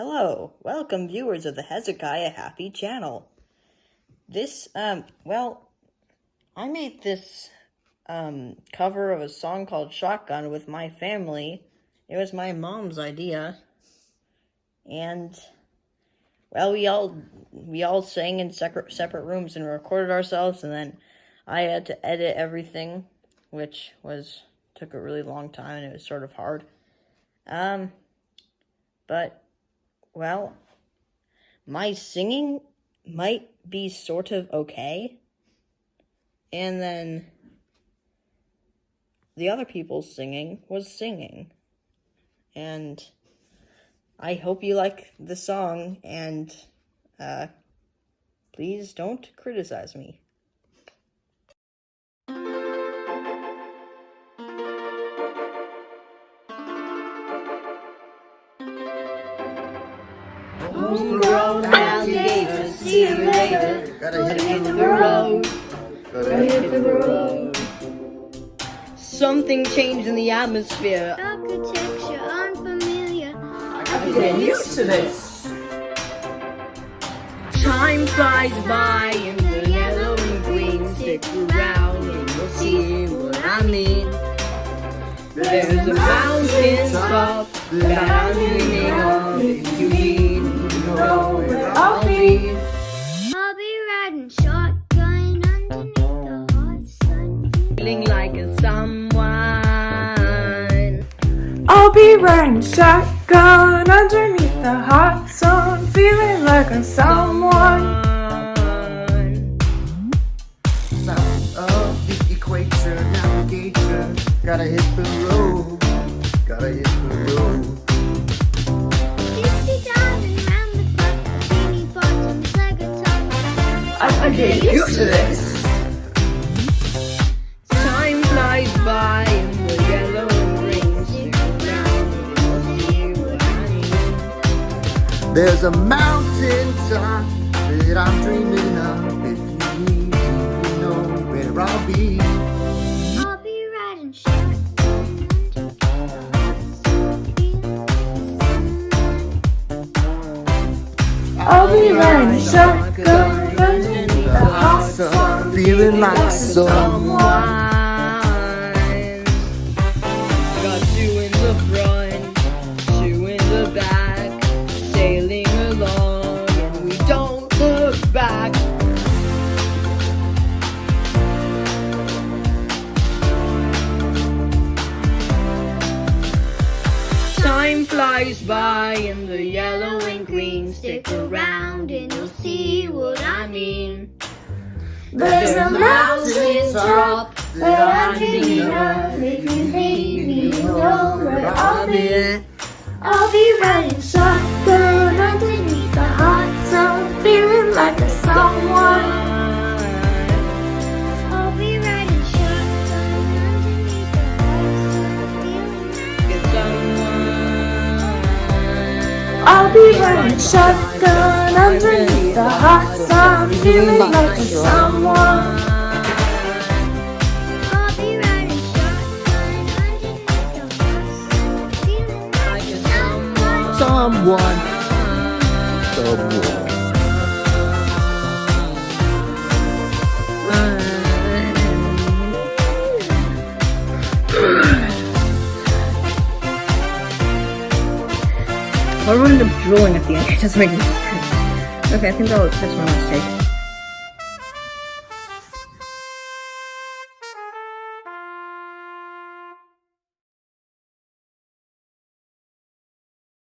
Hello, welcome viewers of the Hezekiah Happy channel. I made this cover of a song called Shotgun with my family. It was my mom's idea. And, well, we all sang in separate rooms and recorded ourselves, and then I had to edit everything, which took a really long time, and it was sort of hard. Well, my singing might be sort of okay, and then the other people's singing was singing, and I hope you like the song, and please don't criticize me. Homegrown alligator, see you later. Gotta hit the road. Gotta hit the road. Something changed in the atmosphere. Architecture unfamiliar. I gotta get used to this. Time flies by in the yellow and green. Stick around and you'll see what I mean. There's a mountain top that I'm dreaming of. If you need to know where I'll be. I'll be riding shotgun underneath the hot sun. Feeling like a someone. I'll be riding shotgun underneath the hot sun, feeling like a someone. South of the equator, navigator. Gotta hit the road. Gotta hit the road. 50,000 round the clock, bikini bottoms like a top. I get used to this. Time flies by in the yellow and green. Stick around and you'll see what I mean. There's a mountain top that I'm dreaming of. If you need to know where I'll be. I'll be riding shotgun underneath the hot sun, I'll be riding shotgun underneath the hot sun, Feeling like someone. Got two in the front, two in the back, sailing along, and we don't look back. Time flies by in the yellow and green. Stick around and you'll see what I mean. There's a mountain top that I'm dreaming of. If you need me, you know where I'll be. I'll be riding shotgun underneath the hot sun, feeling like a someone. I'll be riding shotgun underneath the hot sun, I'll be riding shotgun underneath the hot sun, feeling like a someone. I'll be riding shotgun underneath the hot sun, feeling like someone. Someone. I wound up drooling at the end. It doesn't make any sense. Okay, I think that's my mistake.